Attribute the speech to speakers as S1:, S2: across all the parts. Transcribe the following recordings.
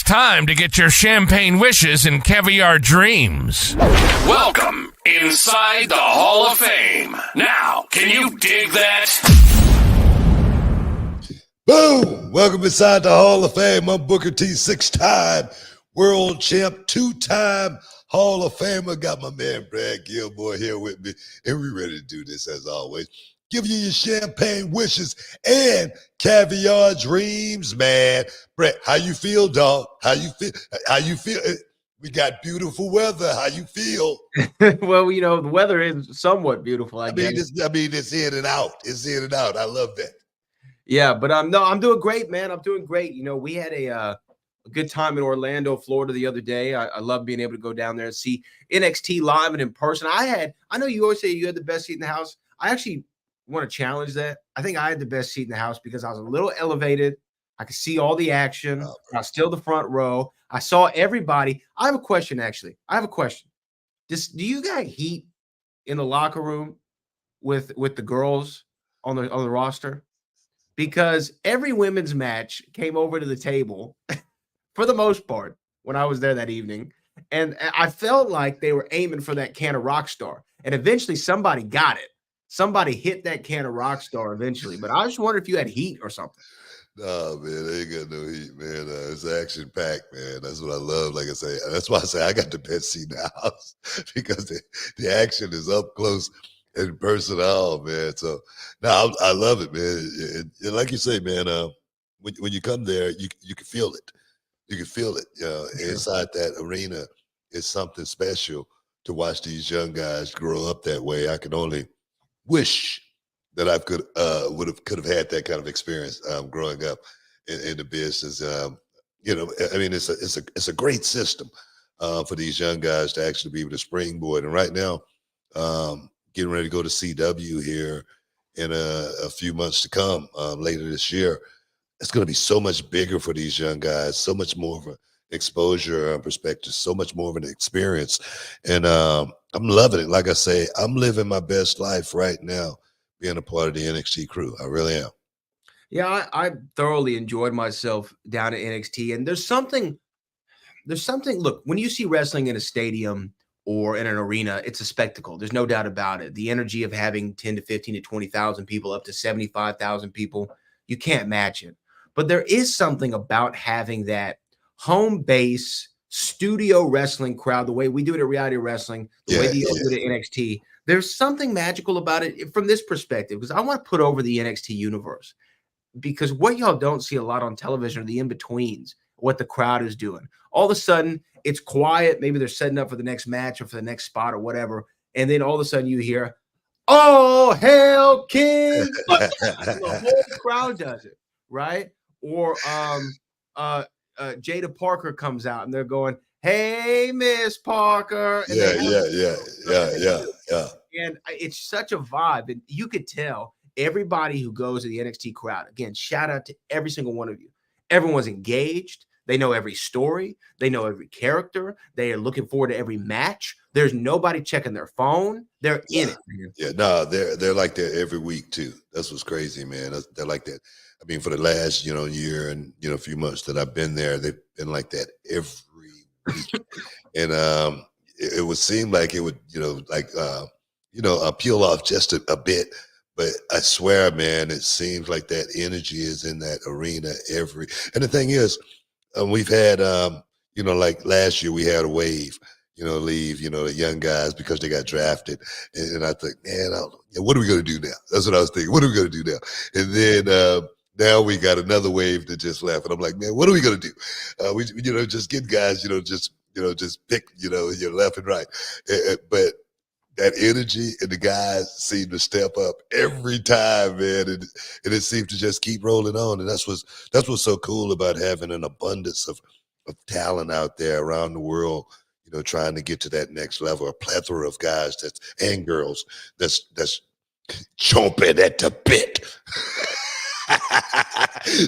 S1: time to get your champagne wishes and caviar dreams. Welcome inside the Hall of Fame. Now, can you dig that?
S2: Boom! Welcome inside the Hall of Fame. I'm Booker T, 6-time world champ, 2-time Hall of Famer. Got my man Brad Gilmore here with me, and we're ready to do this as always. Give you your champagne wishes and caviar dreams, man. Brett, how you feel, dog? How you feel? How you feel? We got beautiful weather. How you feel?
S3: Well, you know, the weather is somewhat beautiful, I guess.
S2: It's in and out. It's in and out. I love that.
S3: Yeah, but no, I'm doing great, man. I'm doing great. You know, we had a good time in Orlando, Florida the other day. I love being able to go down there and see NXT live and in person. I know you always say you had the best seat in the house. I actually want to challenge that. I think I had the best seat in the house because I was a little elevated. I could see all the action. I was still the front row. I saw everybody. I have a question, actually. I have a question. Do you got heat in the locker room with the girls on the roster? Because every women's match came over to the table for the most part when I was there that evening. And I felt like they were aiming for that can of Rockstar. And eventually somebody got it. Somebody hit that can of Rockstar eventually. But I just wonder if you had heat or something.
S2: No, man, I ain't got no heat, man. It's action-packed, man. That's what I love. Like I say, that's why I say I got the best seat in the house because the action is up close and personal, man. So, no, I love it, man. And like you say, man, when you come there, you can feel it. You can feel it. Inside that arena is something special to watch these young guys grow up that way. I can only wish that I could have had that kind of experience growing up in the business. I mean, it's a great system for these young guys to actually be able to springboard. And right now, getting ready to go to CW here in a few months to come later this year. It's going to be so much bigger for these young guys, so much more of an exposure perspective, so much more of an experience. And I'm loving it. Like I say, I'm living my best life right now, being a part of the NXT crew. I really am.
S3: Yeah, I thoroughly enjoyed myself down at NXT. And there's something, look, when you see wrestling in a stadium or in an arena, it's a spectacle. There's no doubt about it. The energy of having 10 to 15 to 20,000 people, up to 75,000 people, you can't match it. But there is something about having that home base studio wrestling crowd, the way we do it at reality wrestling, the way you do it at NXT. There's something magical about it from this perspective, because I want to put over the NXT universe, because what y'all don't see a lot on television are the in-betweens, what the crowd is doing. All of a sudden, it's quiet. Maybe they're setting up for the next match or for the next spot or whatever. And then all of a sudden you hear, "Oh, hail King!" The whole crowd does it, right? Or Jada Parker comes out and they're going, "Hey, Miss Parker." And
S2: yeah.
S3: And it's such a vibe. And you could tell everybody who goes to the NXT crowd, again, shout out to every single one of you. Everyone's engaged. They know every story. They know every character. They are looking forward to every match. There's nobody checking their phone. They're in it. Man.
S2: Yeah, no, they're like that every week too. That's what's crazy, man. They're like that. I mean, for the last, year and, a few months that I've been there, they've been like that every week. And it would seem like it would, peel off just a bit. But I swear, man, it seems like that energy is in that arena and the thing is, we've had, like last year we had a wave, leave, the young guys because they got drafted. And I think, man, what are we going to do now? That's what I was thinking. What are we going to do now? And then now we got another wave that just left. And I'm like, man, what are we going to do? We just get guys, just pick, your left and right. But that energy and the guys seem to step up every time, man. And it seems to just keep rolling on. And that's what's so cool about having an abundance of talent out there around the world, trying to get to that next level, a plethora of guys and girls that's chomping at the bit.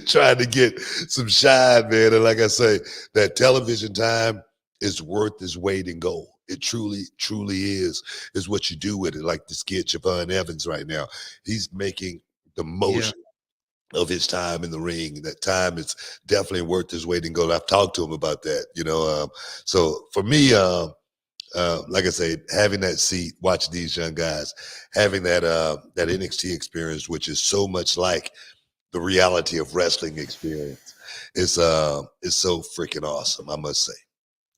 S2: Trying to get some shine, man. And like I say, that television time is worth its weight in gold. It truly, truly is what you do with it. Like this kid, Javon Evans right now. He's making the most of his time in the ring. That time is definitely worth his weight in gold. I've talked to him about that, so for me, like I say, having that seat, watching these young guys, having that NXT experience, which is so much like the reality of wrestling experience, is so freaking awesome, I must say.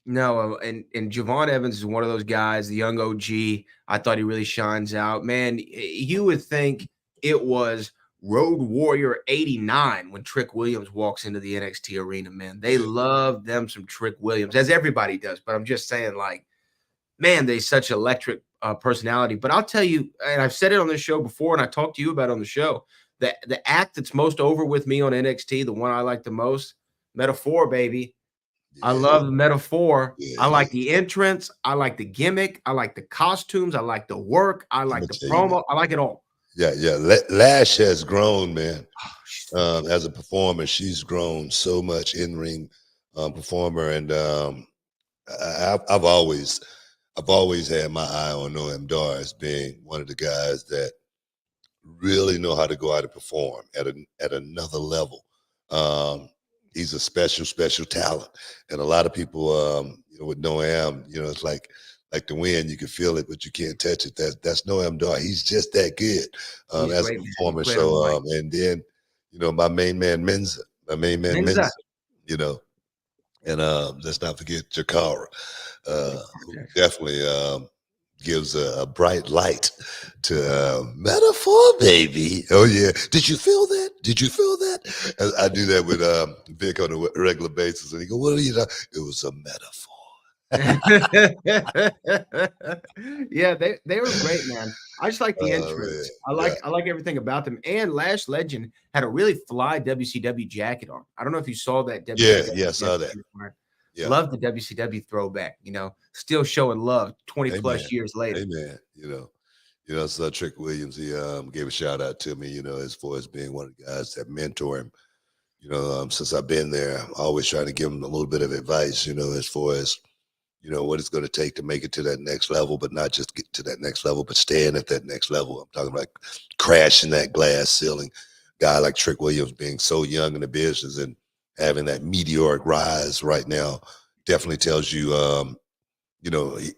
S3: No, and Javon Evans is one of those guys, the young OG. I thought he really shines out. Man, you would think it was Road Warrior 89 when Trick Williams walks into the NXT arena, man. They love them some Trick Williams, as everybody does. But I'm just saying, like, man, they such electric personality. But I'll tell you, and I've said it on this show before, and I talked to you about it on the show, the act that's most over with me on NXT, the one I like the most, Metaphor, baby. I
S2: Yeah,
S3: love the metaphor.
S2: yeah,
S3: I
S2: yeah.
S3: like the entrance. I like the gimmick. I like the costumes. I like the work. I
S2: I'm
S3: like
S2: gonna
S3: the
S2: tell you, man.
S3: promo. I like it all.
S2: Yeah, yeah. Lash has grown, man.
S3: Oh, she's phenomenal.
S2: As a performer, she's grown so much in ring performer, and I've always had my eye on Noam Dar as being one of the guys that really know how to go out and perform at another level. Um, he's a special talent, and a lot of people, with Noam, it's like the wind, you can feel it, but you can't touch it. That's Noam Dar. He's just that good
S3: He's
S2: as a
S3: great, man. He's
S2: performer.
S3: great on the
S2: So,
S3: mic.
S2: and then my main man
S3: Menza.
S2: Menza, you know, and let's not forget Jakara, who
S3: Jackson.
S2: definitely gives a bright light to Metaphor, baby. Oh yeah, did you feel that? Did you feel that? I do that with Vic on a regular basis, and he go, "What are you?" It was a metaphor.
S3: Yeah, they were great, man. I just like the
S2: Oh man,
S3: entrance. I
S2: yeah,
S3: like I like everything about them. And Lash Legend had a really fly WCW jacket on. I don't know if you saw that
S2: yeah,
S3: WCW
S2: yeah. I
S3: jacket
S2: saw that.
S3: she was wearing.
S2: Yeah,
S3: Love the WCW throwback, still showing love 20
S2: amen,
S3: plus years later.
S2: amen. So Trick Williams, he gave a shout out to me, as far as being one of the guys that mentor him. Since I've been there, I'm always trying to give him a little bit of advice, as far as what it's going to take to make it to that next level, but not just get to that next level, but staying at that next level. I'm talking about crashing that glass ceiling. Guy like Trick Williams being so young in the business and having that meteoric rise right now definitely tells you,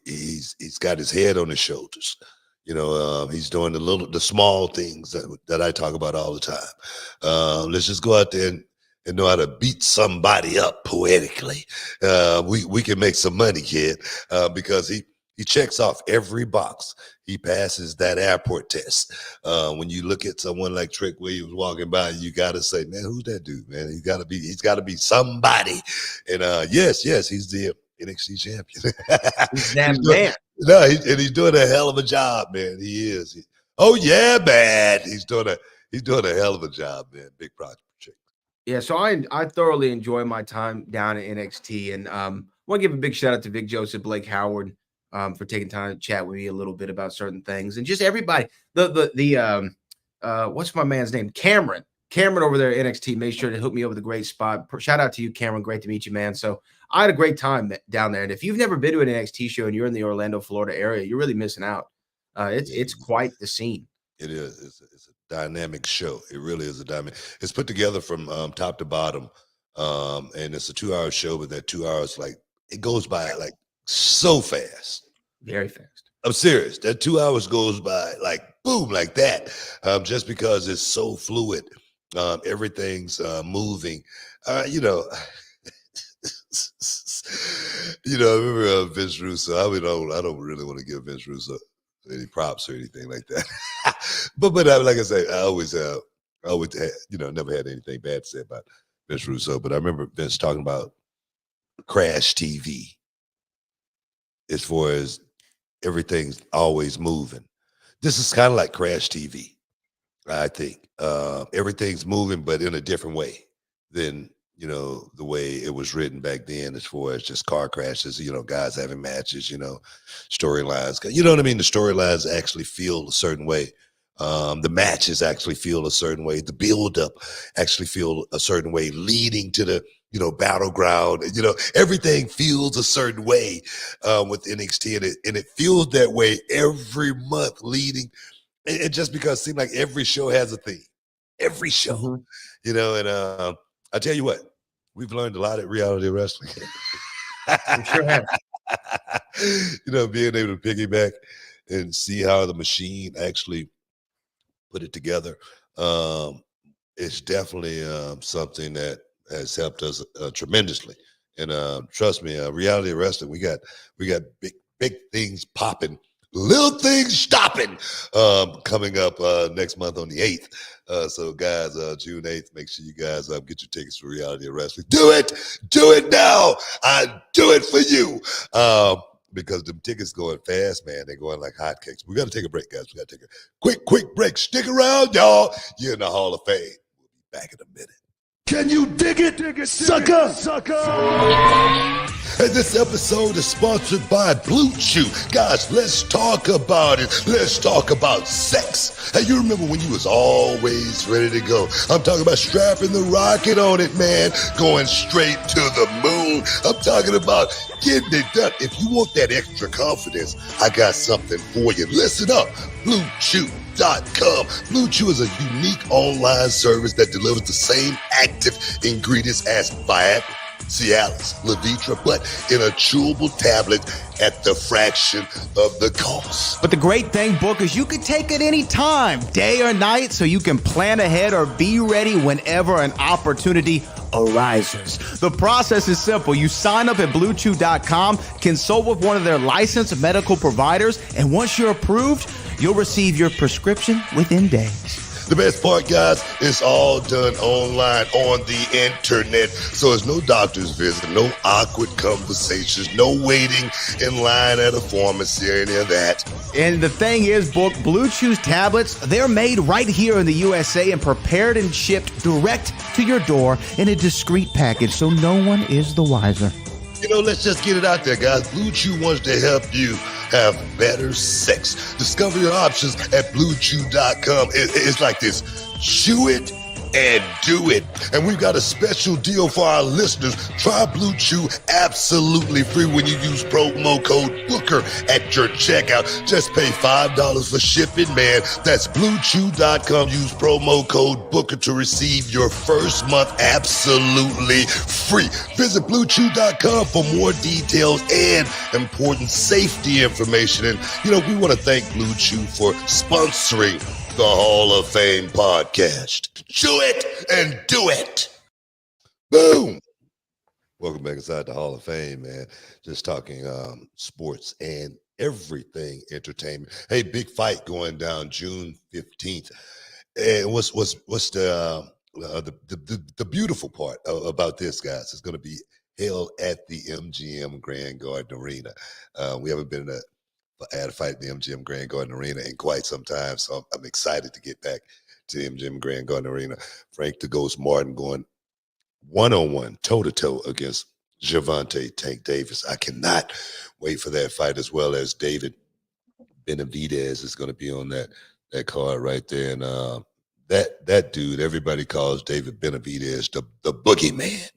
S2: he's got his head on his shoulders. He's doing the small things that I talk about all the time. Let's just go out there and know how to beat somebody up poetically. We can make some money, kid, because he checks off every box. He passes that airport test. When you look at someone like Trick Williams walking by, you got to say, man, who's that dude, man? He's got to be somebody. And yes, he's the NXT champion.
S3: He's that
S2: he's doing,
S3: man.
S2: no, and he's doing a hell of a job, man. He is. Oh yeah, man. He's doing a hell of a job, man. Big project.
S3: Yeah, so I thoroughly enjoy my time down at NXT, and want to give a big shout out to Vic Joseph, Blake Howard, for taking time to chat with me a little bit about certain things, and just everybody. What's my man's name? Cameron over there at NXT made sure to hook me over the great spot. Shout out to you, Cameron. Great to meet you, man. So I had a great time down there, and if you've never been to an NXT show and you're in the Orlando, Florida area, you're really missing out. It's quite the scene.
S2: It is. It's a dynamic show. It really is a dynamic. It's put together from top to bottom, and it's a 2-hour show. But that 2 hours, like, it goes by like so fast.
S3: Very fast.
S2: I'm serious. That 2 hours goes by like boom, like that. Just because it's so fluid. Everything's moving. You know. I remember Vince Russo. I don't really want to give Vince Russo any props or anything like that. but like I say, I always had, never had anything bad to say about Vince Russo. But I remember Vince talking about Crash TV as far as everything's always moving. This is kind of like Crash TV, I think. Everything's moving, but in a different way than the way it was written back then, as far as just car crashes, guys having matches, storylines. You know what I mean? The storylines actually feel a certain way. The matches actually feel a certain way. The build-up actually feel a certain way, leading to the battleground. Everything feels a certain way with NXT, and it feels that way every month leading. And just because it seems like every show has a theme. every show.
S3: Mhm.
S2: And I tell you what, we've learned a lot at reality wrestling.
S3: We sure have.
S2: Being able to piggyback and see how the machine actually put it together. It's definitely something that has helped us tremendously. And trust me, reality wrestling, we got big things popping, little things stopping coming up next month on the 8th. So guys, June 8th, make sure you guys get your tickets for reality wrestling. Do it now. I do it for you. Because the tickets going fast, man. They're going like hotcakes. We got to take a break, guys. We got to take a quick break. Stick around, y'all. You're in the Hall of Fame. We'll be back in a minute. Can you dig it, sucker? And this episode is sponsored by BlueChew. Guys, let's talk about it. Let's talk about sex. Hey, you remember when you was always ready to go? I'm talking about strapping the rocket on it, man. Going straight to the moon. I'm talking about getting it done. If you want that extra confidence, I got something for you. Listen up. BlueChew.com. BlueChew is a unique online service that delivers the same active ingredients as Viagra, Cialis, Levitra, but in a chewable tablet at the fraction of the cost.
S4: But the great thing, Book, is you can take it any time, day or night, so you can plan ahead or be ready whenever an opportunity arises. The process is simple. You sign up at BlueChew.com, consult with one of their licensed medical providers, and once you're approved, you'll receive your prescription within days.
S2: The best part, guys, it's all done online on the internet. So there's no doctor's visit, no awkward conversations, no waiting in line at a pharmacy or any of that.
S4: And the thing is, Book, Blue Chew's tablets, they're made right here in the USA and prepared and shipped direct to your door in a discreet package, so no one is the wiser.
S2: Let's just get it out there, guys. Blue Chew wants to help you have better sex. Discover your options at BlueChew.com. It's like this. Chew it and do it. And we've got a special deal for our listeners. Try Blue Chew absolutely free when you use promo code Booker at your checkout. Just pay $5 for shipping, man. That's BlueChew.com. Use promo code Booker to receive your first month absolutely free. Visit BlueChew.com for more details and important safety information. And, we want to thank Blue Chew for sponsoring the Hall of Fame podcast. Chew it and do it. Boom. Welcome back inside the Hall of Fame, man. Just talking sports and everything entertainment. Hey, big fight going down June 15th. And what's the beautiful part about this, guys? It's going to be held at the MGM Grand Garden Arena. We haven't been had a fight in the MGM Grand Garden Arena in quite some time, so I'm excited to get back to the MGM Grand Garden Arena. Frank the Ghost Martin going one-on-one, toe-to-toe against Gervonta Tank Davis. I cannot wait for that fight, as well as David Benavidez is going to be on that card right there. And that dude, everybody calls David Benavidez the boogeyman.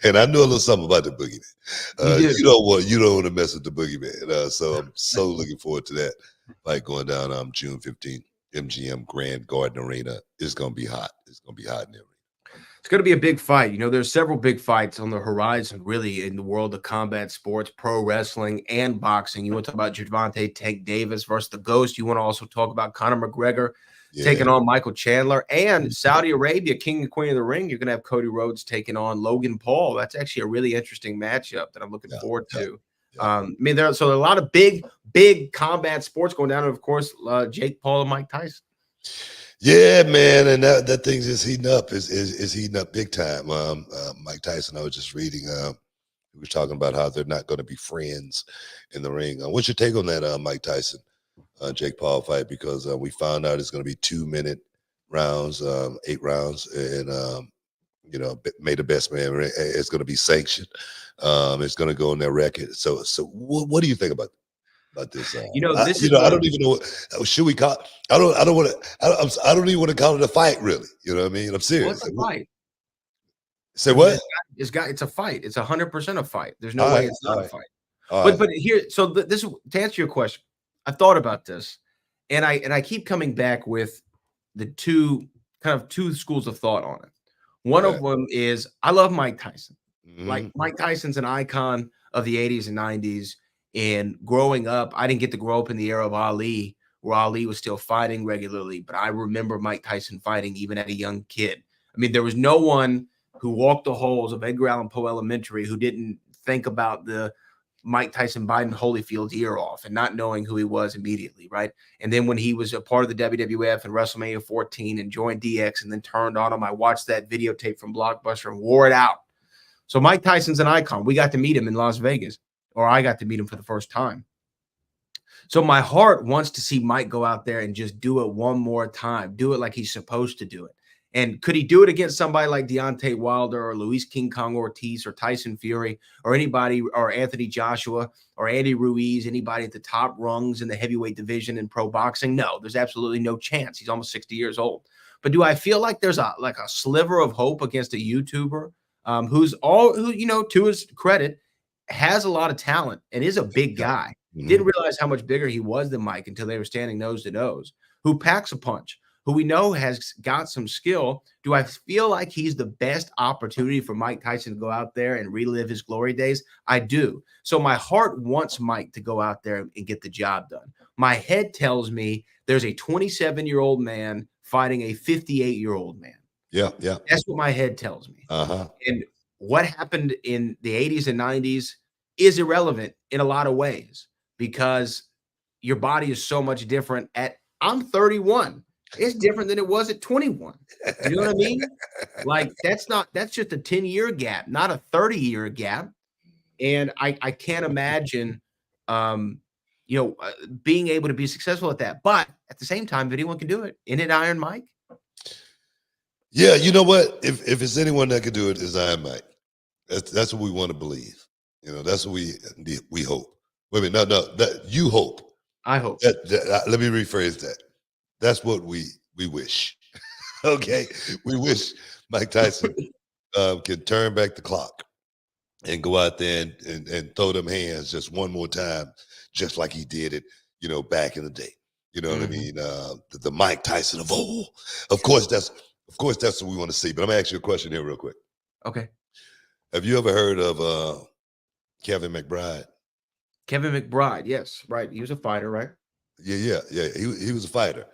S2: And I know a little something about the boogeyman. You don't want to mess with the boogeyman. So I'm so looking forward to that fight going down June 15th. MGM Grand Garden Arena is going to be hot. It's going to be hot in there.
S3: It's going to be a big fight. There's several big fights on the horizon, really, in the world of combat sports, pro wrestling, and boxing. You want to talk about Gervonta Tank Davis versus the Ghost. You want to also talk about Conor McGregor taking on Michael Chandler, and Saudi Arabia, King and Queen of the Ring. You're going to have Cody Rhodes taking on Logan Paul. That's actually a really interesting matchup that I'm looking forward to. There's a lot of big combat sports going down, and of course, Jake Paul and Mike Tyson.
S2: Yeah, man, and that thing's just heating up. Is heating up big time. Mike Tyson, I was just reading. He was talking about how they're not going to be friends in the ring. What's your take on that, Mike Tyson? Jake Paul fight, because we found out it's going to be 2-minute rounds, 8 rounds, and may the best man. It's going to be sanctioned. It's going to go on their record. So what do you think about this? I don't even know. Should we call? I don't want to. I don't even want to call it a fight. Really, you know what I mean? I'm serious.
S3: Well, it's a fight.
S2: Say what?
S3: It's a fight. It's 100% a fight. There's no way it's not a fight. But here, so this to answer your question. I thought about this, and I keep coming back with the two kind of two schools of thought on it. One of them is I love Mike Tyson. Like Mike Tyson's an icon of the 80s and 90s. And growing up, I didn't get to grow up in the era of Ali, where Ali was still fighting regularly. But I remember Mike Tyson fighting even at a young kid. I mean, there was no one who walked the halls of Edgar Allan Poe Elementary who didn't think about the Mike Tyson biting Holyfield's ear off and not knowing who he was immediately, right? And then when he was a part of the WWF and WrestleMania 14 and joined DX and then turned on him, I watched that videotape from Blockbuster and wore it out. So Mike Tyson's an icon. We got to meet him in Las Vegas, or I got to meet him for the first time. So my heart wants to see Mike go out there and just do it one more time, do it like he's supposed to do it. And could he do it against somebody like Deontay Wilder or Luis King Kong Ortiz or Tyson Fury or anybody, or Anthony Joshua or Andy Ruiz, anybody at the top rungs in the heavyweight division in pro boxing? No, there's absolutely no chance. He's almost 60 years old. But do I feel like there's a sliver of hope against a YouTuber who, you know, to his credit, has a lot of talent and is a big guy? Didn't realize how much bigger he was than Mike until they were standing nose to nose. Who packs a punch, who we know has got some skill. Do I feel like he's the best opportunity for Mike Tyson to go out there and relive his glory days? I do. So my heart wants Mike to go out there and get the job done. My head tells me there's a 27-year-old man fighting a 58-year-old man.
S2: Yeah.
S3: That's what my head tells me. And what happened in the 80s and 90s is irrelevant in a lot of ways because your body is so much different I'm 31. It's different than it was at 21. You know what I mean? Like that's just a 10-year gap, not a 30-year gap. And I can't imagine, being able to be successful at that. But at the same time, if anyone can do it, isn't it Iron Mike?
S2: Yeah, you know what? If it's anyone that could do it, it's Iron Mike. That's what we want to believe. You know, that's what we hope. Wait a minute, no, that you hope.
S3: I hope.
S2: Let me rephrase that. That's what we wish. Okay, we wish Mike Tyson can turn back the clock and go out there and throw them hands just one more time, just like he did it, you know, back in the day. You know what I mean? The Mike Tyson of old. Of course, that's what we want to see. But I'm gonna ask you a question here real quick.
S3: Okay.
S2: Have you ever heard of Kevin McBride?
S3: Kevin McBride, yes, right. He was a fighter, right?
S2: Yeah. He was a fighter.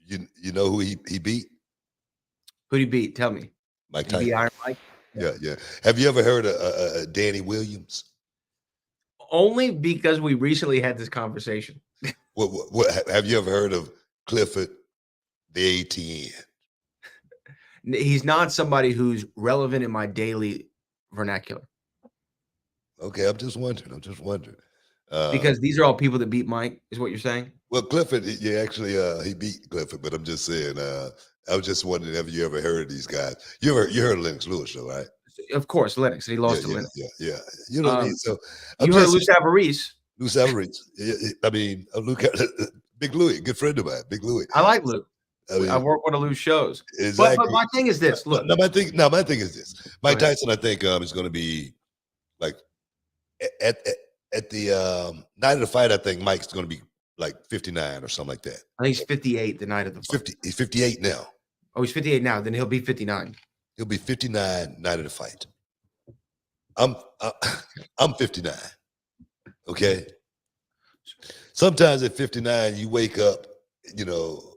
S2: You know who he beat?
S3: Who did he beat? Tell me.
S2: Mike Tyson.
S3: He beat Iron Mike?
S2: Yeah. Have you ever heard of Danny Williams?
S3: Only because we recently had this conversation.
S2: What have you ever heard of Clifford the ATN?
S3: He's not somebody who's relevant in my daily vernacular.
S2: Okay, I'm just wondering.
S3: Because these are all people that beat Mike, is what you're saying?
S2: Well, Clifford, yeah, actually, he beat Clifford, but I'm just saying, I was just wondering, have you ever heard of these guys? You heard of Lennox Lewis, though, right?
S3: Of course, Lennox. He lost to Lennox.
S2: Yeah. You know what I mean? So
S3: you heard of Lou Savarese.
S2: Lou Savarese. I mean, Big Louie, good friend of mine, Big Louie.
S3: I like Lou.
S2: I mean,
S3: I work one of Lou's shows.
S2: Exactly.
S3: But my thing is this. Look.
S2: My thing is this. Mike Tyson, I think, is going to be like at the night of the fight. I think Mike's going to be like 59 or something like that.
S3: I think he's 58 the night of the fight.
S2: He's 58 now.
S3: Oh, he's 58 now. Then he'll be 59.
S2: He'll be 59 night of the fight. I'm 59. Okay. Sometimes at 59, you wake up, you know,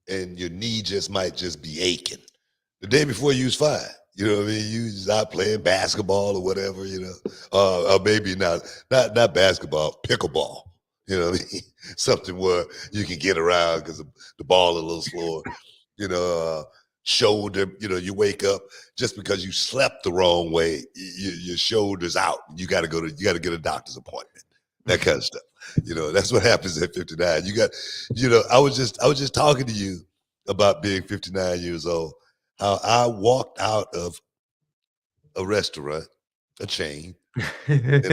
S2: and your knee might be aching. The day before you was fine. You know what I mean? You was out playing basketball or whatever, you know, or maybe not basketball, pickleball. You know what I mean? Something where you can get around because the ball is a little slower. You know, shoulder. You know, you wake up just because you slept the wrong way. Your shoulder's out. You got to get a doctor's appointment. That kind of stuff. You know, that's what happens at 59. I was just talking to you about being 59 years old. How I walked out of a restaurant, a chain. And,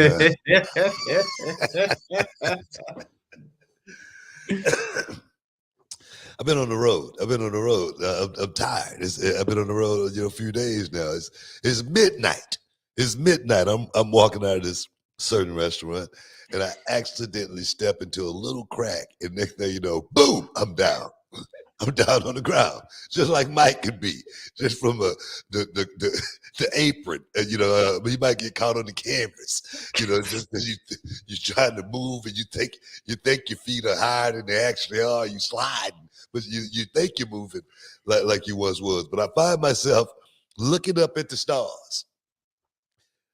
S2: I've been on the road. I'm tired. I've been on the road, a few days now. It's midnight. I'm walking out of this certain restaurant, and I accidentally step into a little crack, and next thing you know, boom, I'm down. I'm down on the ground, just like Mike could be, just from the apron. You might get caught on the canvas, just because you're trying to move and you think your feet are higher than they actually are. You sliding, but you think you're moving like you once was. But I find myself looking up at the stars.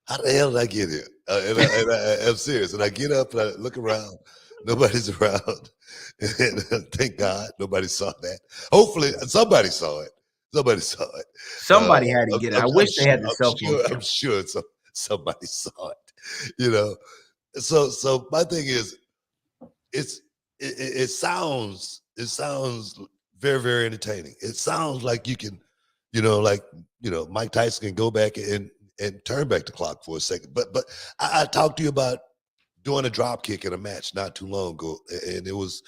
S2: How the hell did I get here? I'm serious. And I get up and I look around. Nobody's around. And thank God nobody saw that. Hopefully somebody saw it.
S3: Somebody had to get it. I wish they had the cell phone.
S2: I'm sure somebody saw it. So my thing is, it sounds very, very entertaining. It sounds like you can, Mike Tyson can go back and turn back the clock for a second. But I talked to you about doing a drop kick in a match not too long ago, and it was,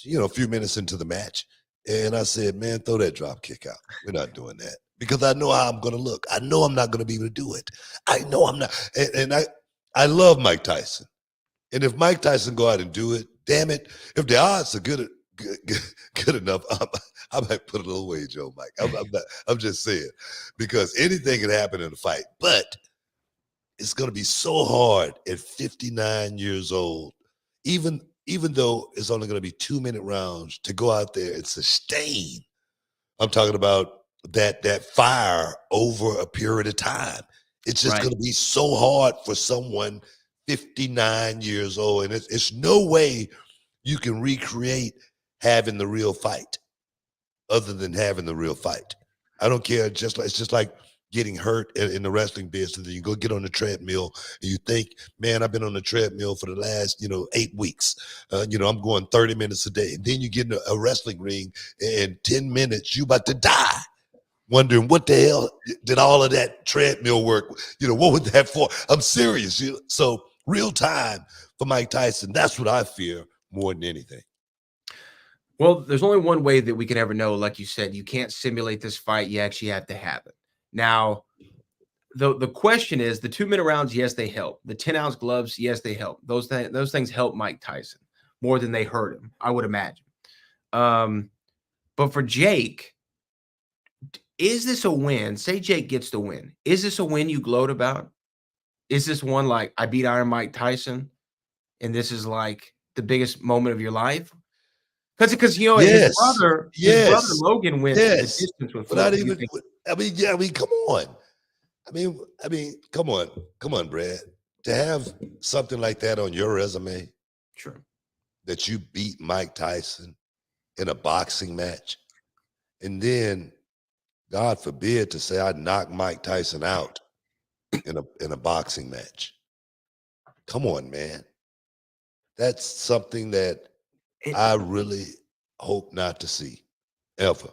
S2: a few minutes into the match, and I said, man, throw that drop kick out. We're not doing that because I know how I'm going to look. I know I'm not going to be able to do it. I know I'm not. And I love Mike Tyson. And if Mike Tyson go out and do it, damn it, if the odds are good enough, I might put a little wager on Mike. I'm just saying, because anything can happen in a fight, but it's going to be so hard at 59 years old, even though it's only going to be 2-minute rounds, to go out there and sustain. I'm talking about that fire over a period of time. It's just going to be so hard for someone 59 years old, and it's no way you can recreate having the real fight other than having the real fight. I don't care. It's just like getting hurt in the wrestling business. And you go get on the treadmill and you think, man, I've been on the treadmill for the last, 8 weeks. I'm going 30 minutes a day. And then you get in a wrestling ring and 10 minutes, you about to die. Wondering what the hell did all of that treadmill work? What was that for? I'm serious. So real time for Mike Tyson, that's what I fear more than anything.
S3: Well, there's only one way that we can ever know. Like you said, you can't simulate this fight. You actually have to have it. Now, the question is, the 2-minute rounds, yes, they help. The 10-ounce gloves, yes, they help. Those things help Mike Tyson more than they hurt him, I would imagine. But for Jake, is this a win? Say Jake gets the win. Is this a win you gloat about? Is this one like, I beat Iron Mike Tyson, and this is like the biggest moment of your life? Because his brother Logan went the distance with
S2: Floyd. Come on. Come on, Brad. To have something like that on your resume,
S3: sure,
S2: that you beat Mike Tyson in a boxing match, and then, God forbid, to say I knocked Mike Tyson out in a boxing match. Come on, man. That's something that I really hope not to see ever.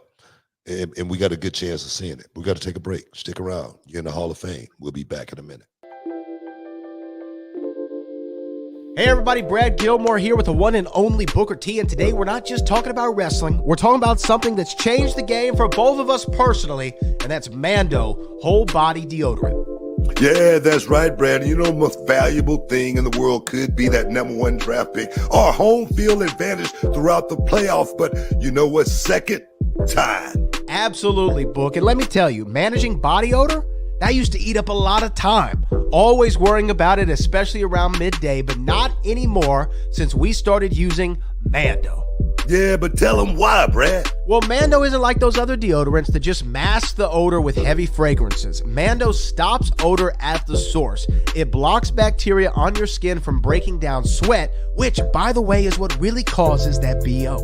S2: And we got a good chance of seeing it. We got to take a break. Stick around. You're in the Hall of Fame. We'll be back in a minute.
S4: Hey everybody, Brad Gilmore here with the one and only Booker T, and today we're not just talking about wrestling, we're talking about something that's changed the game for both of us personally, and that's Mando whole body deodorant.
S2: Yeah, that's right, Brad. The most valuable thing in the world could be that #1 draft pick or home field advantage throughout the playoffs. But you know what's second? Time.
S4: Absolutely, Book. And let me tell you, managing body odor, that used to eat up a lot of time. Always worrying about it, especially around midday, but not anymore since we started using Mando.
S2: Yeah, but tell them why, Brad.
S4: Well, Mando isn't like those other deodorants that just mask the odor with heavy fragrances. Mando stops odor at the source. It blocks bacteria on your skin from breaking down sweat, which, by the way, is what really causes that BO.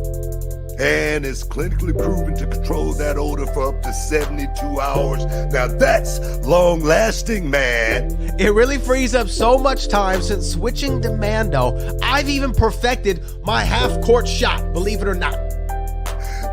S2: And it's clinically proven to control that odor for up to 72 hours. Now that's long-lasting, man.
S4: It really frees up so much time since switching to Mando. I've even perfected my half-court shot, believe it or not.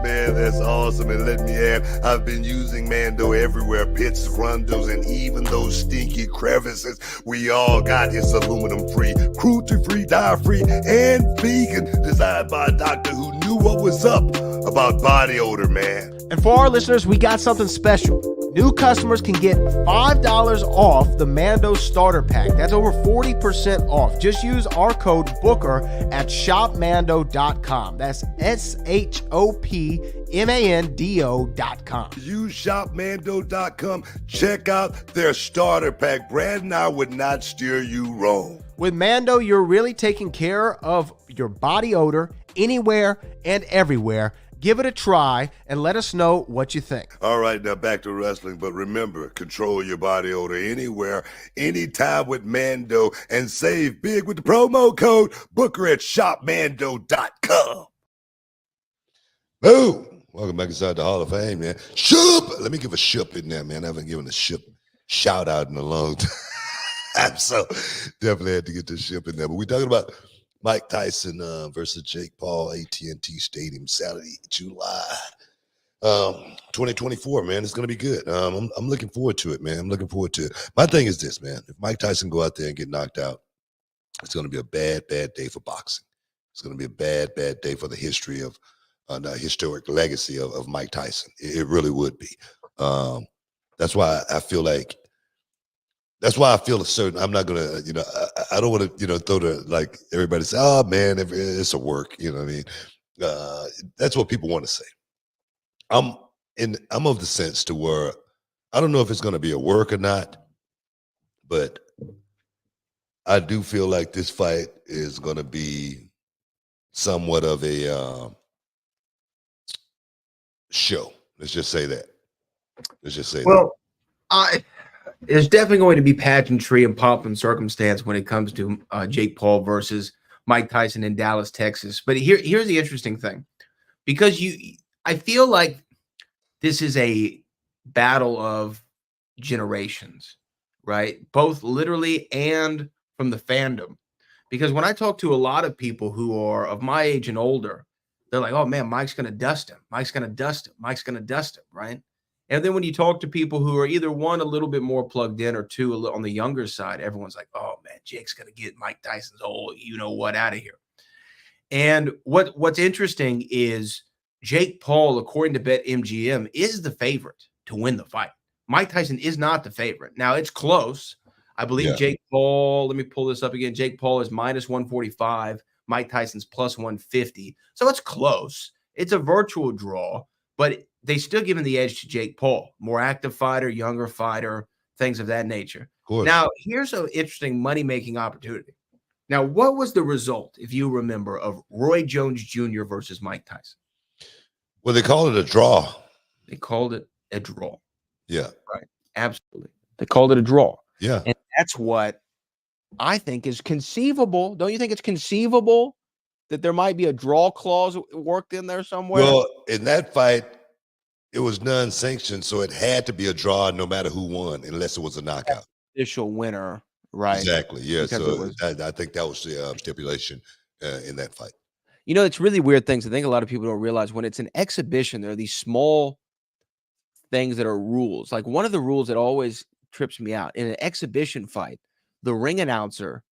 S2: Man, that's awesome. And let me add, I've been using Mando everywhere. Pits, rondos, and even those stinky crevices. We all got his aluminum-free, cruelty-free, dye-free, and vegan. Designed by a doctor who knew what was up about body odor, man.
S4: And for our listeners, we got something special. New customers can get $5 off the Mando starter pack. That's over 40% off. Just use our code BOOKER at shopmando.com. That's shopmando.com.
S2: Use shopmando.com. Check out their starter pack. Brad and I would not steer you wrong.
S4: With Mando, you're really taking care of your body odor anywhere and everywhere. Give it a try and let us know what you think.
S2: All right, now back to wrestling. But remember, control your body odor anywhere, anytime with Mando, and save big with the promo code Booker at shopmando.com. Boom. Welcome back inside the Hall of Fame, man. Shup! Let me give a shup in there, man. I haven't given a shup shout out in a long time. So definitely had to get this ship in there. But we're talking about Mike Tyson versus Jake Paul, AT&T Stadium, Saturday, July 2024, man. It's going to be good. I'm looking forward to it, man. I'm looking forward to it. My thing is this, man. If Mike Tyson go out there and get knocked out, it's going to be a bad, bad day for boxing. It's going to be a bad, bad day for the history of the historic legacy of Mike Tyson. It really would be. That's why I feel like That's why I feel a certain. I'm not gonna, I don't want to, throw the like everybody say, oh man, it's a work. You know what I mean? That's what people want to say. I'm of the sense to where I don't know if it's going to be a work or not, but I do feel like this fight is going to be somewhat of a show. Let's just say that.
S3: Well, there's definitely going to be pageantry and pomp and circumstance when it comes to Jake Paul versus Mike Tyson in Dallas, Texas. But here's the interesting thing, because I feel like this is a battle of generations, right? Both literally and from the fandom. Because when I talk to a lot of people who are of my age and older, they're like, oh man, Mike's going to dust him. Mike's going to dust him. Mike's going to dust him, right? And then when you talk to people who are either one, a little bit more plugged in, or two, on the younger side, everyone's like, oh man, Jake's going to get Mike Tyson's old, what out of here. And what's interesting is Jake Paul, according to BetMGM, is the favorite to win the fight. Mike Tyson is not the favorite. Now it's close. I believe Jake Paul, let me pull this up again. Jake Paul is minus 145. Mike Tyson's plus 150. So it's close. It's a virtual draw, but they still giving the edge to Jake Paul, more active fighter, younger fighter, things of that nature. Now, here's an interesting money-making opportunity. Now, what was the result, if you remember, of Roy Jones Jr. versus Mike Tyson?
S2: Well, they called it a draw.
S3: They called it a draw.
S2: Yeah.
S3: Right. Absolutely. They called it a draw.
S2: Yeah.
S3: And that's what I think is conceivable. Don't you think it's conceivable that there might be a draw clause worked in there somewhere?
S2: Well, in that fight, it was non-sanctioned, so it had to be a draw no matter who won, unless it was a knockout.
S3: Official winner, right?
S2: Exactly, yeah.
S3: Because
S2: so I think that was the stipulation in that fight.
S3: It's really weird things. I think a lot of people don't realize when it's an exhibition, there are these small things that are rules. Like one of the rules that always trips me out, in an exhibition fight, the ring announcer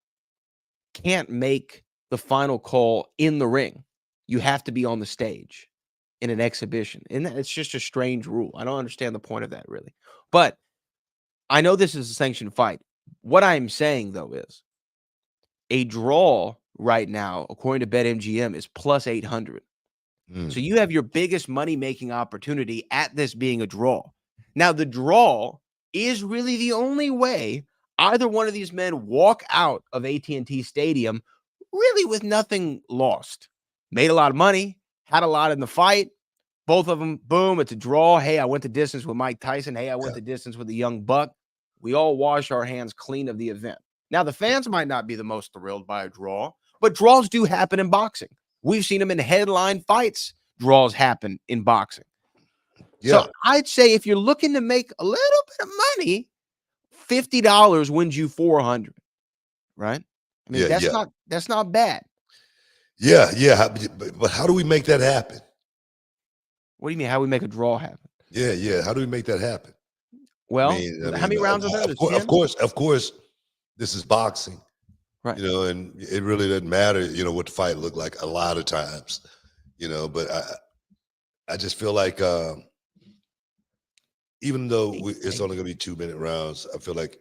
S3: can't make the final call in the ring. You have to be on the stage in an exhibition. And it's just a strange rule. I don't understand the point of that, really. But I know this is a sanctioned fight. What I'm saying, though, is a draw right now, according to BetMGM, is plus 800. So you have your biggest money-making opportunity at this being a draw. Now, the draw is really the only way either one of these men walk out of AT&T Stadium really with nothing lost. Made a lot of money, had a lot in the fight. Both of them, boom, it's a draw. Hey, I went the distance with Mike Tyson. Hey, I went the distance with the young buck. We all wash our hands clean of the event. Now, the fans might not be the most thrilled by a draw, but draws do happen in boxing. We've seen them in headline fights. Draws happen in boxing. Yeah. So I'd say if you're looking to make a little bit of money, $50 wins you $400, right? I mean, that's not bad.
S2: Yeah. But how do we make that happen?
S3: What do you mean? How we make a draw happen?
S2: Yeah. How do we make that happen?
S3: Well, how many rounds are there?
S2: Of course, this is boxing,
S3: right?
S2: And it really doesn't matter, what the fight looked like a lot of times, but I just feel like even though it's only going to be 2-minute rounds, I feel like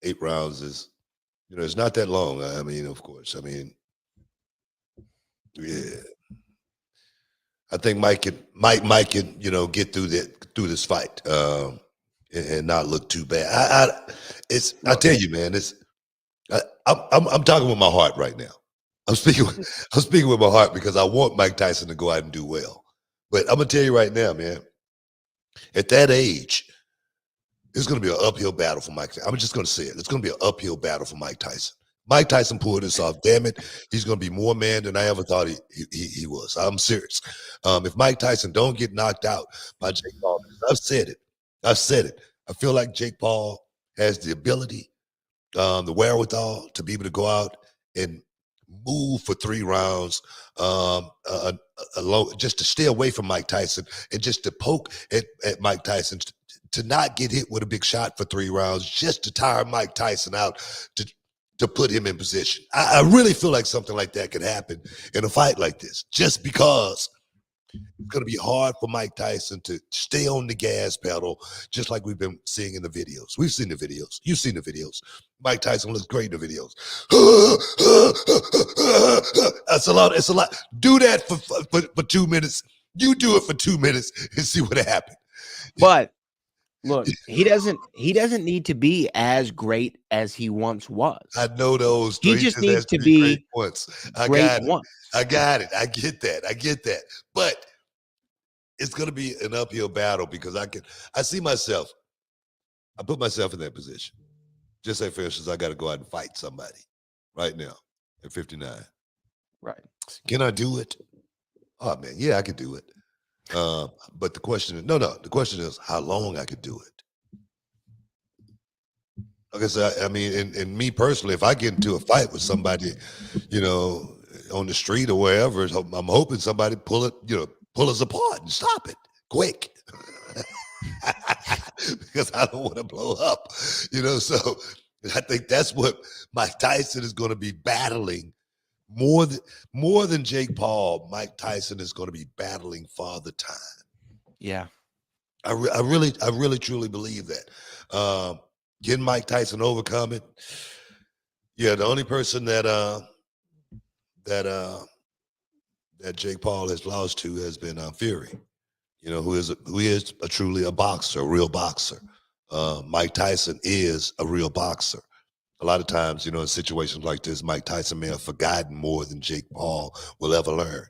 S2: eight rounds is, it's not that long. I mean, of course. I mean, yeah. I think Mike can, get through this fight and not look too bad. I tell you, man, I'm talking with my heart right now. I'm speaking with my heart because I want Mike Tyson to go out and do well. But I'm gonna tell you right now, man, at that age, it's gonna be an uphill battle for Mike. I'm just gonna say it. It's gonna be an uphill battle for Mike Tyson. Mike Tyson pulled this off. Damn it, he's gonna be more man than I ever thought he was. I'm serious. If Mike Tyson don't get knocked out by Jake Paul, I've said it. I feel like Jake Paul has the ability, the wherewithal to be able to go out and move for 3 rounds, alone, just to stay away from Mike Tyson and just to poke at Mike Tyson, to not get hit with a big shot for 3 rounds, just to tire Mike Tyson out, to put him in position. I really feel like something like that could happen in a fight like this, just because it's going to be hard for Mike Tyson to stay on the gas pedal, just like we've been seeing in the videos. We've seen the videos. You've seen the videos. Mike Tyson looks great in the videos. That's a lot. It's a lot. Do that for 2 minutes. You do it for 2 minutes and see what happens.
S3: But look, he doesn't need to be as great as he once was.
S2: I know those.
S3: He just needs to be
S2: great once. I got it. I get that. But it's going to be an uphill battle because I see myself. I put myself in that position. Just say, for instance, I got to go out and fight somebody right now at 59.
S3: Right.
S2: Can I do it? Oh, man, yeah, I can do it. But the question is, the question is how long I could do it. Like I said, I mean, and me personally, if I get into a fight with somebody, on the street or wherever, I'm hoping somebody pull us apart and stop it quick. Because I don't want to blow up, so I think that's what Mike Tyson is going to be battling more than Jake Paul. Mike Tyson is going to be battling Father Time.
S3: Yeah.
S2: I really truly believe that. Can Mike Tyson overcome it? Yeah, the only person that Jake Paul has lost to has been Fury, who is truly a boxer, a real boxer. Mike Tyson is a real boxer. A lot of times, in situations like this, Mike Tyson may have forgotten more than Jake Paul will ever learn.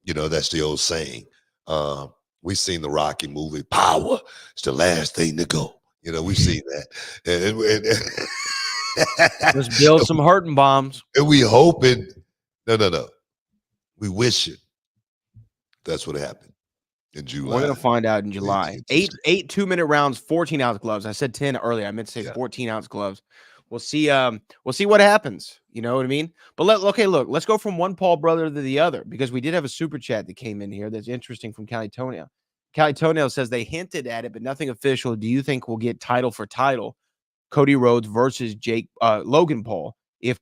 S2: That's the old saying. We've seen the Rocky movie, power is the last thing to go. We've seen that.
S3: Let's build some hurting bombs.
S2: And we hoping, no. We wishing that's what happened in July.
S3: We're going to find out in July. 8 2-minute rounds, 14-ounce gloves. I said 10 earlier. I meant to say 14-ounce gloves. We'll see what happens. You know what I mean? But let's go from one Paul brother to the other, because we did have a super chat that came in here that's interesting from Cali Toenail. Cali Toenail says they hinted at it, but nothing official. Do you think we'll get title for title, Cody Rhodes versus Logan Paul? If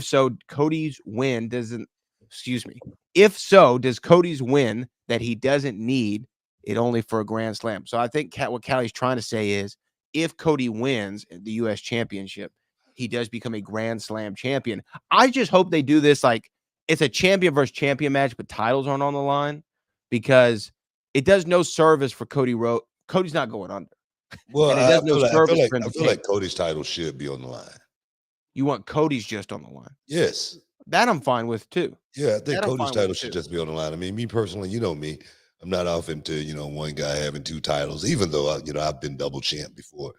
S3: so, Cody's win doesn't. Excuse me. If so, does Cody's win that he doesn't need it only for a Grand Slam? So I think what Callie's trying to say is, if Cody wins the U.S. championship, he does become a Grand Slam champion. I just hope they do this like it's a champion versus champion match, but titles aren't on the line, because it does no service for Cody Rhodes. Cody's not going under.
S2: Well,
S3: and it does no service for him.
S2: I feel like Cody's title should be on the line.
S3: You want Cody's just on the line?
S2: Yes.
S3: That I'm fine with too.
S2: Yeah, I think Cody's title should just be on the line. I mean, me personally, you know me, I'm not off into, one guy having 2 titles, even though, I've been double champ before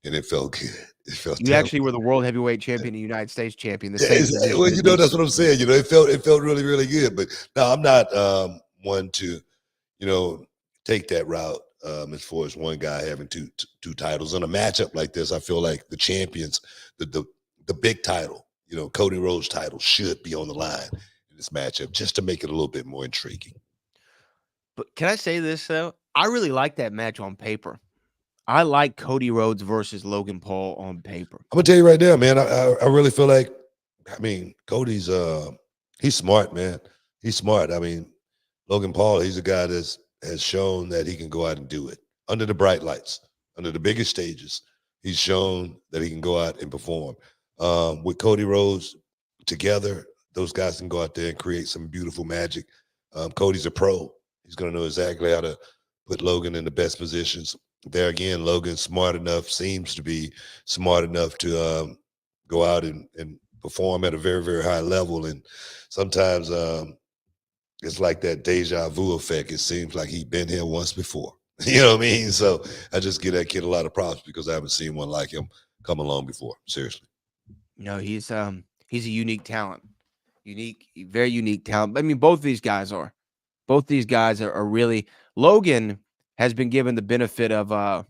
S2: and it felt good. It felt
S3: You actually were the world heavyweight champion, the United States champion.
S2: Well, that's what I'm saying. It felt really, really good. But no, I'm not one to, take that route as far as one guy having two titles. In a matchup like this, I feel like the champions, the big title, Cody Rhodes title should be on the line in this matchup, just to make it a little bit more intriguing.
S3: But can I say this, though? I really like that match on paper. I like Cody Rhodes versus Logan Paul on paper.
S2: I'm going to tell you right now, man, I really feel like, Cody's, he's smart, man. He's smart. Logan Paul, he's a guy that has shown that he can go out and do it under the bright lights. under the biggest stages. He's shown that he can go out and perform. With Cody Rhodes together, those guys can go out there and create some beautiful magic. Cody's a pro. He's going to know exactly how to put Logan in the best positions. There again, Logan's smart enough, seems to be smart enough to go out and perform at a very, very high level. And sometimes it's like that deja vu effect. It seems like he'd been here once before. You know what I mean? So I just give that kid a lot of props because I haven't seen one like him come along before. Seriously.
S3: No, he's a unique talent. Very unique talent. I mean, both these guys are. Both these guys are really. Logan has been given the benefit of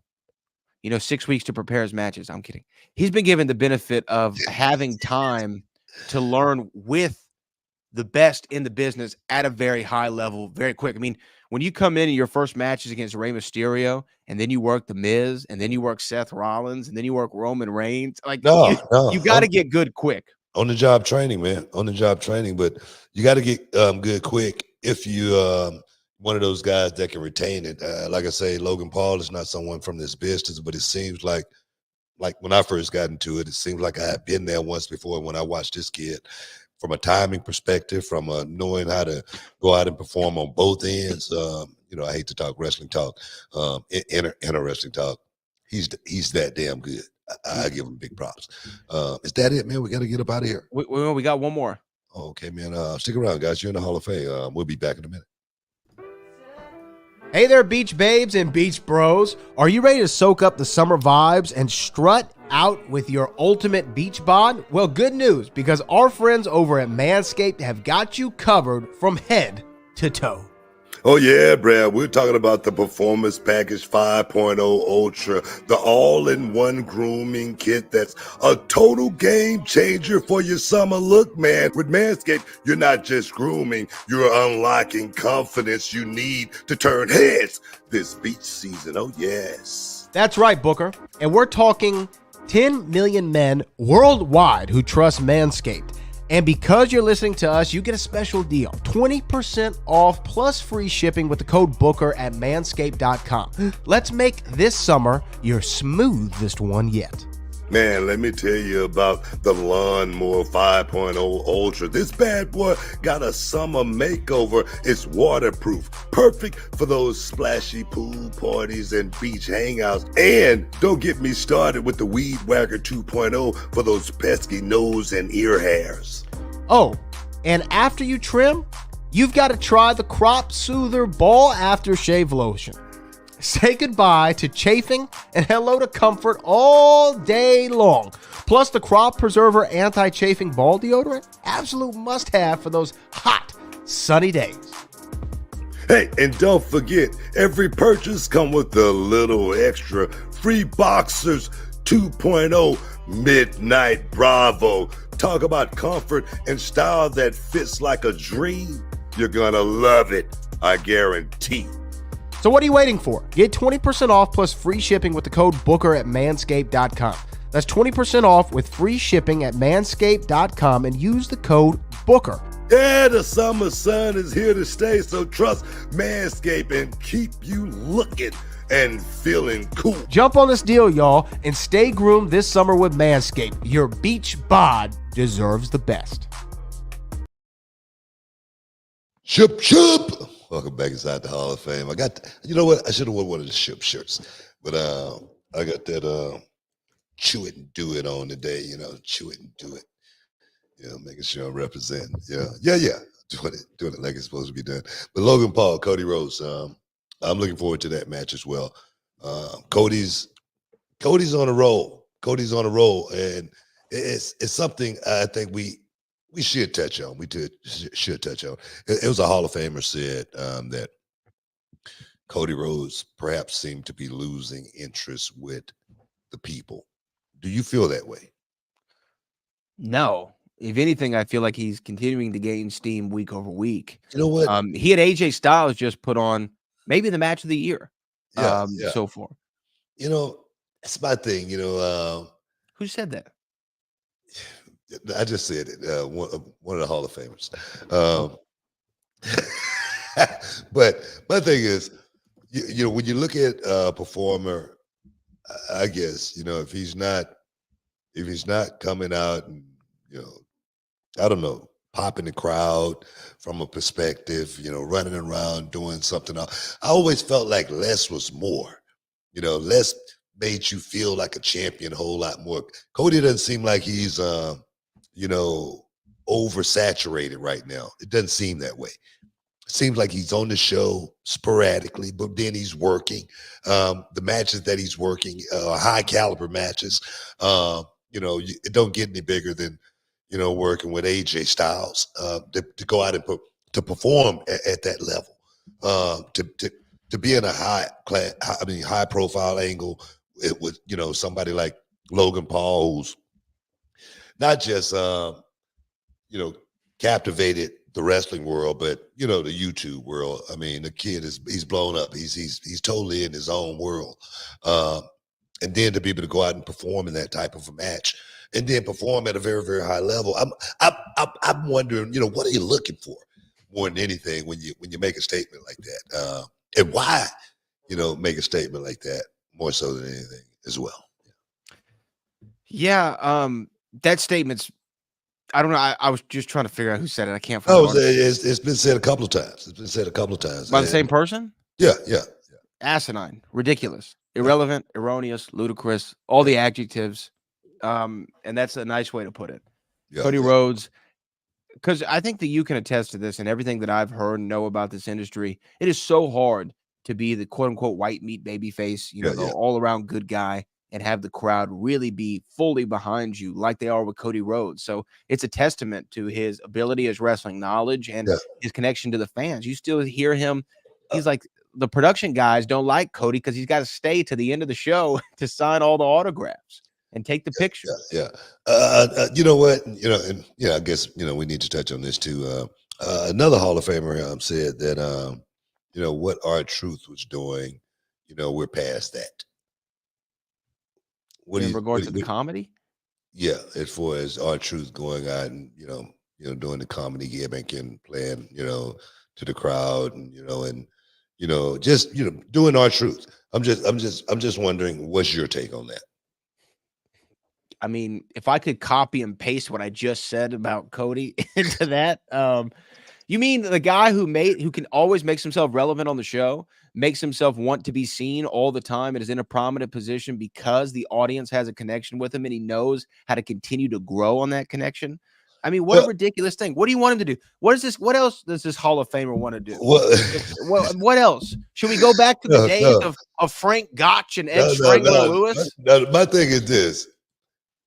S3: 6 weeks to prepare his matches. I'm kidding. He's been given the benefit of having time to learn with the best in the business at a very high level, very quick. I mean, when you come in and your first match is against Rey Mysterio, and then you work The Miz, and then you work Seth Rollins, and then you work Roman Reigns, you got to get good quick.
S2: On the job training, man. On the job training, but you got to get good quick if you one of those guys that can retain it. Like I say, Logan Paul is not someone from this business, but it seems like when I first got into it, it seems like I had been there once before. When I watched this kid, from a timing perspective, from knowing how to go out and perform on both ends. I hate to talk wrestling talk, interesting talk. He's that damn good. I give him big props. Is that it, man? We got to get up out of here.
S3: We got one more.
S2: Okay, man. Stick around, guys. You're in the Hall of Fame. We'll be back in a minute.
S5: Hey there, beach babes and beach bros. Are you ready to soak up the summer vibes and strut out with your ultimate beach bod? Well, good news, because our friends over at Manscaped have got you covered from head to toe.
S2: Oh, yeah, Brad. We're talking about the Performance Package 5.0 Ultra, the all-in-one grooming kit that's a total game changer for your summer look, man. With Manscaped, you're not just grooming, you're unlocking confidence you need to turn heads this beach season. Oh, yes.
S5: That's right, Booker. And we're talking 10 million men worldwide who trust Manscaped. And because you're listening to us, you get a special deal. 20% off plus free shipping with the code BOOKER at manscaped.com. Let's make this summer your smoothest one yet.
S2: Man, let me tell you about the Lawnmower 5.0 Ultra. This bad boy got a summer makeover. It's waterproof, perfect for those splashy pool parties and beach hangouts. And don't get me started with the Weed Whacker 2.0 for those pesky nose and ear hairs.
S5: Oh, and after you trim, you've got to try the Crop Soother Ball Aftershave Lotion. Say goodbye to chafing and hello to comfort all day long. Plus, the Crop Preserver Anti-Chafing Ball Deodorant, absolute must-have for those hot, sunny days.
S2: Hey, and don't forget, every purchase comes with a little extra free Boxers 2.0 Midnight Bravo. Talk about comfort and style that fits like a dream. You're gonna love it, I guarantee.
S5: So what are you waiting for? Get 20% off plus free shipping with the code BOOKER at manscaped.com. That's 20% off with free shipping at manscaped.com and use the code BOOKER.
S2: Yeah, the summer sun is here to stay, so trust Manscaped and keep you looking and feeling cool.
S5: Jump on this deal, y'all, and stay groomed this summer with Manscaped. Your beach bod deserves the best.
S2: Ship. Welcome back inside the Hall of Fame. I got, you know what? I should have worn one of the ship shirts, but I got that chew it and do it on today. Chew it and do it. Making sure I'm representing. Yeah. Doing it like it's supposed to be done. But Logan Paul, Cody Rhodes. I'm looking forward to that match as well. Cody's on a roll. Cody's on a roll, and it's something I think we should touch on. We should touch on. It was a Hall of Famer said that Cody Rhodes perhaps seemed to be losing interest with the people. Do you feel that way?
S3: No. If anything, I feel like he's continuing to gain steam week over week.
S2: You know what?
S3: He had AJ Styles just put on maybe the match of the year.
S2: Yeah.
S3: So far.
S2: That's my thing.
S3: Who said that?
S2: I just said it. One of the Hall of Famers. But my thing is, when you look at a performer I guess, if he's not coming out and, I don't know, popping the crowd from a perspective, running around doing something else. I always felt like less was more. Less made you feel like a champion a whole lot more. Cody doesn't seem like he's oversaturated right now. It doesn't seem that way. It seems like he's on the show sporadically, but then he's working. The matches that he's working are high caliber matches. It don't get any bigger than working with AJ Styles to go out and to perform at that level, to be in a high profile angle with somebody like Logan Paul, who's not just captivated the wrestling world, but the YouTube world. I mean, the kid he's blown up. He's totally in his own world, and then to be able to go out and perform in that type of a match, and then perform at a very, very high level. I'm wondering, what are you looking for more than anything when you make a statement like that, and why make a statement like that more so than anything as well.
S3: Yeah, that statement's. I don't know. I was just trying to figure out who said it. I can't find it.
S2: It's been said a couple of times. It's been said a couple of times.
S3: By the same person?
S2: Yeah.
S3: Asinine, ridiculous, irrelevant, erroneous, ludicrous, all the adjectives. And that's a nice way to put it.
S2: Yeah,
S3: Cody Rhodes, because I think that you can attest to this and everything that I've heard and know about this industry. It is so hard to be the quote unquote white meat baby face, the all around good guy, and have the crowd really be fully behind you like they are with Cody Rhodes. So it's a testament to his ability, his wrestling knowledge, and his connection to the fans. You still hear him. He's like, the production guys don't like Cody because he's got to stay to the end of the show to sign all the autographs and take the picture.
S2: Yeah. You know what? I guess, we need to touch on this too. Another Hall of Famer said that, what R-Truth was doing, we're past that.
S3: In regards to the comedy?
S2: Yeah, as far as R-Truth going out and doing the comedy gimmick and playing to the crowd and just doing R-Truth. I'm just wondering, what's your take on that?
S3: I mean, if I could copy and paste what I just said about Cody into that, you mean the guy who can always makes himself relevant on the show, makes himself want to be seen all the time, and is in a prominent position because the audience has a connection with him and he knows how to continue to grow on that connection? I mean, what a ridiculous thing. What do you want him to do? What is this? What else does this Hall of Famer want to do? What else? Should we go back to the days of Frank Gotch and Ed Strangler Lewis?
S2: My thing is this.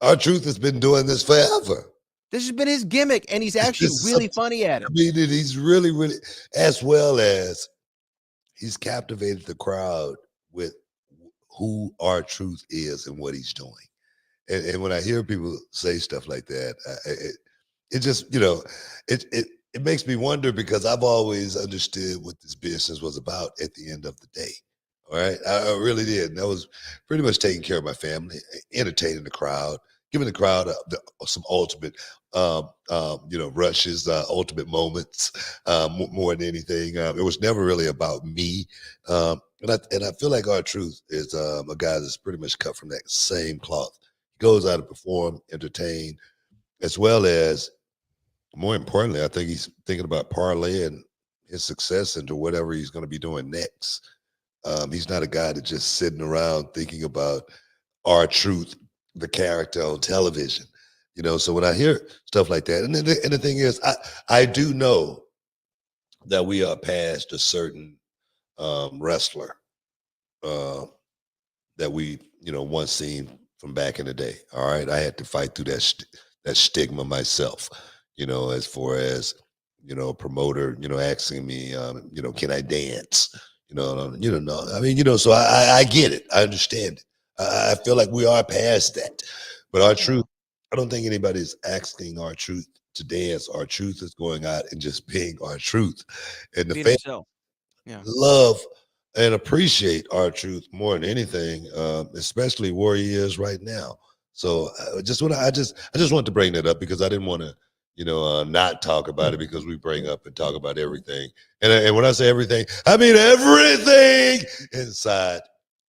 S2: R-Truth has been doing this forever.
S3: This has been his gimmick, and he's actually really funny at it.
S2: I mean, he's really, really, as well as he's captivated the crowd with who R-Truth is and what he's doing. And when I hear people say stuff like that, it just, it makes me wonder, because I've always understood what this business was about at the end of the day. All right. I really did. And that was pretty much taking care of my family, entertaining the crowd, giving the crowd some ultimate, rushes, ultimate moments, more than anything. It was never really about me. And I feel like R-Truth is a guy that's pretty much cut from that same cloth. He goes out and perform, entertain, as well as, more importantly, I think he's thinking about parlaying his success into whatever he's going to be doing next. He's not a guy that's just sitting around thinking about R-Truth, the character on television, So when I hear stuff like that, and the thing is, I do know that we are past a certain wrestler that we once seen from back in the day. All right, I had to fight through that stigma myself, as far as a promoter, asking me, can I dance? No. I mean, so I get it. I understand it. I feel like we are past that. But R-Truth, I don't think anybody's asking R-Truth to dance. R-Truth is going out and just being R-Truth. And the fans love and appreciate R-Truth more than anything, especially where he is right now. So I just want to bring that up, because I didn't want to not talk about it, because we bring up and talk about everything. And when I say everything, I mean everything inside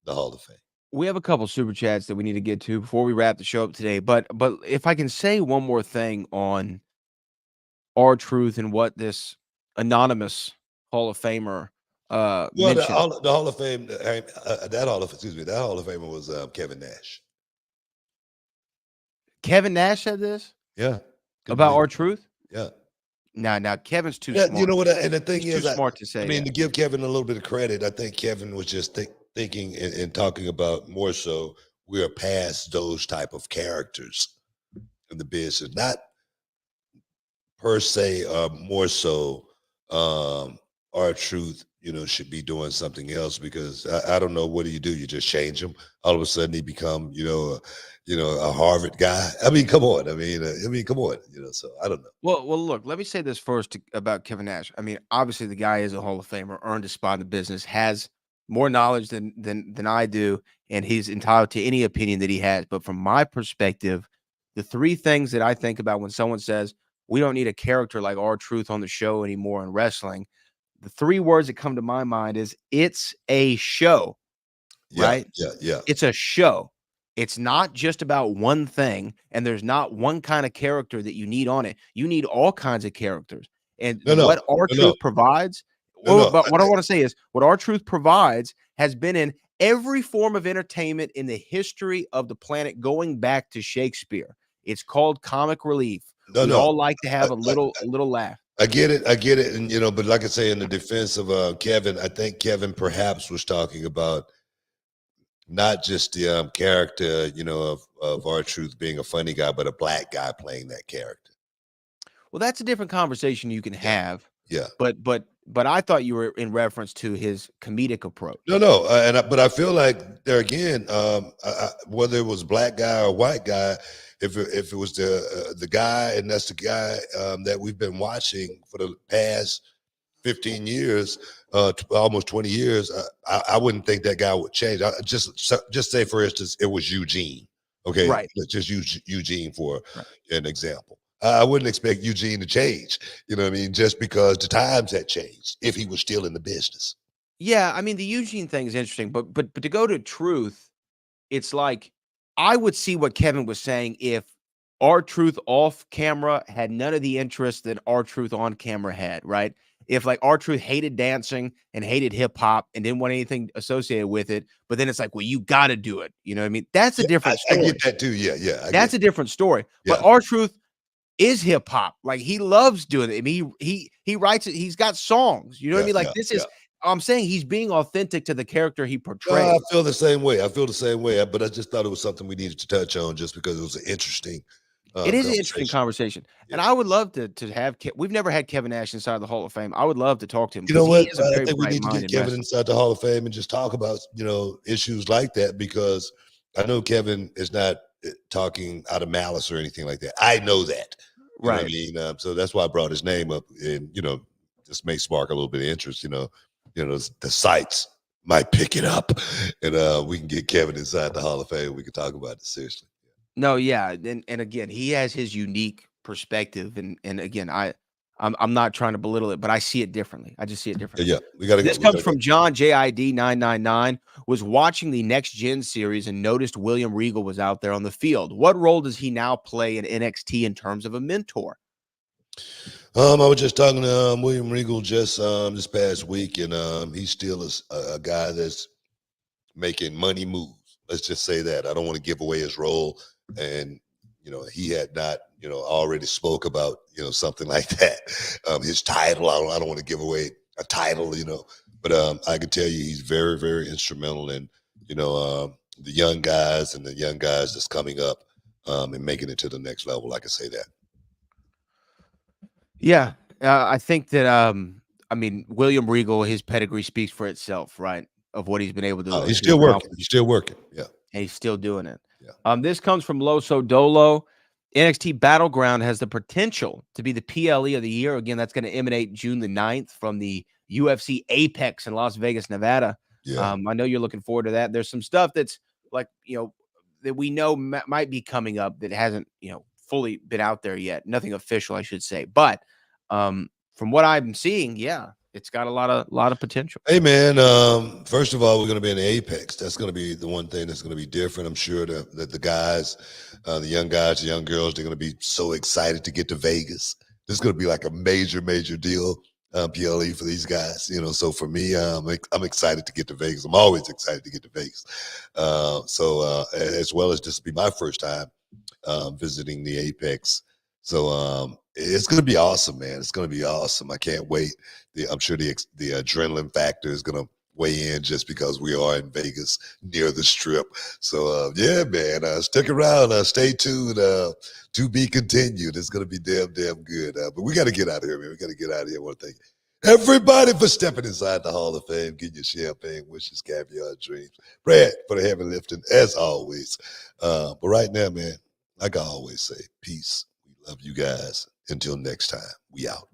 S2: the Hall of Fame.
S3: We have a couple super chats that we need to get to before we wrap the show up today. But if I can say one more thing on R-Truth and what this anonymous Hall of Famer
S2: Well,
S3: mentioned.
S2: the Hall of Fame, that Hall of Famer was Kevin Nash.
S3: Kevin Nash said this
S2: Yeah.
S3: about R-Truth?
S2: Yeah.
S3: Now Kevin's too
S2: Yeah,
S3: smart.
S2: you know what? And the thing
S3: He's
S2: is,
S3: too smart to say
S2: I mean,
S3: that.
S2: to give Kevin a little bit of credit, I think Kevin was just thinking and talking about more so we are past those type of characters in the business, not per se, more so R-Truth, should be doing something else because I don't know, what do? You just change him. All of a sudden he become, a Harvard guy. I mean, come on. Come on, so I don't know.
S3: Well, look, let me say this first about Kevin Nash. I mean, obviously the guy is a Hall of Famer, earned a spot in the business, has more knowledge than I do, and he's entitled to any opinion that he has. But from my perspective, the three things that I think about when someone says we don't need a character like R-Truth on the show anymore in wrestling, the three words that come to my mind is it's a show, right?
S2: Yeah.
S3: It's a show. It's not just about one thing, and there's not one kind of character that you need on it. You need all kinds of characters. And what R-Truth provides, but what I want to say is what R-Truth provides has been in every form of entertainment in the history of the planet going back to Shakespeare. It's called comic relief. We all like to have a little laugh.
S2: I get it, and but like I say, in the defense of Kevin, I think Kevin perhaps was talking about not just the character, of R-Truth being a funny guy, but a black guy playing that character.
S3: Well, that's a different conversation you can have.
S2: Yeah.
S3: But I thought you were in reference to his comedic approach.
S2: No, but I feel like there again, whether it was black guy or white guy, if it was the guy, and that's the guy that we've been watching for the past 15 years, almost 20 years, I wouldn't think that guy would change. Just say, for instance, it was Eugene. Okay,
S3: right.
S2: Let's just use Eugene for an example. I wouldn't expect Eugene to change, just because the times had changed if he was still in the business.
S3: Yeah, I mean, the Eugene thing is interesting, but to go to Truth, it's like I would see what Kevin was saying if R-Truth off camera had none of the interest that R-Truth on camera had, right? If like R-Truth hated dancing and hated hip hop and didn't want anything associated with it, but then it's like, well, you got to do it. You know what I mean? That's a different story.
S2: I get that too. Yeah.
S3: That's a different story. But R-Truth is hip hop. Like he loves doing it. I mean, he writes it. He's got songs. You know what I mean? Like this is. I'm saying he's being authentic to the character he portrays.
S2: I feel the same way. But I just thought it was something we needed to touch on just because it was an interesting.
S3: It is an interesting conversation, and I would love to have. We've never had Kevin Nash inside the Hall of Fame. I would love to talk to him.
S2: You know what? I think we need to get Kevin inside the Hall of Fame and just talk about issues like that, because I know Kevin is not talking out of malice or anything like that. I know that,
S3: right?
S2: I mean, so that's why I brought his name up, and this may spark a little bit of interest. The sites might pick it up, and we can get Kevin inside the Hall of Fame. We can talk about it seriously.
S3: No, yeah, and again, he has his unique perspective, and again, I'm not trying to belittle it, but I see it differently. I just see it differently.
S2: Yeah, we got to.
S3: This comes from John JID 999. Was watching the Next Gen series and noticed William Regal was out there on the field. What role does he now play in NXT in terms of a mentor?
S2: I was just talking to William Regal just this past week, and he still is a guy that's making money moves. Let's just say that. I don't want to give away his role, and he had not already spoke about something like that. His title, I don't want to give away a title, but I can tell you he's very, very instrumental in the young guys and the young guys that's coming up and making it to the next level. I can say that.
S3: Yeah, I think that William Regal, his pedigree speaks for itself, right? Of what he's been able to do.
S2: He's still working. He's still working. Yeah.
S3: And he's still doing it.
S2: Yeah.
S3: This comes from Loso Dolo. NXT Battleground has the potential to be the PLE of the year. Again, that's going to emanate June the 9th from the UFC Apex in Las Vegas, Nevada.
S2: Yeah.
S3: I know you're looking forward to that. There's some stuff that's like, that we know might be coming up that hasn't, fully been out there yet. Nothing official, I should say. But from what I'm seeing, yeah,
S5: it's got a lot of potential.
S2: Hey, man, first of all, we're going to be in the Apex. That's going to be the one thing that's going to be different. I'm sure that the guys, the young guys, the young girls, they're going to be so excited to get to Vegas. This is going to be like a major deal, PLE for these guys. You know, so for me, I'm excited to get to Vegas. I'm always excited to get to Vegas. As well as this will be my first time visiting the Apex. So it's going to be awesome, man. It's going to be awesome. I can't wait. I'm sure the adrenaline factor is going to weigh in just because we are in Vegas near the Strip. So yeah, man, stick around. Stay tuned. To be continued. It's going to be damn good. But we got to get out of here, man. We got to get out of here. I want to thank everybody for stepping inside the Hall of Fame, getting your champagne wishes, caviar dreams. Brad for the heavy lifting, as always. But right now, man, like I always say, peace. We love you guys. Until next time, we out.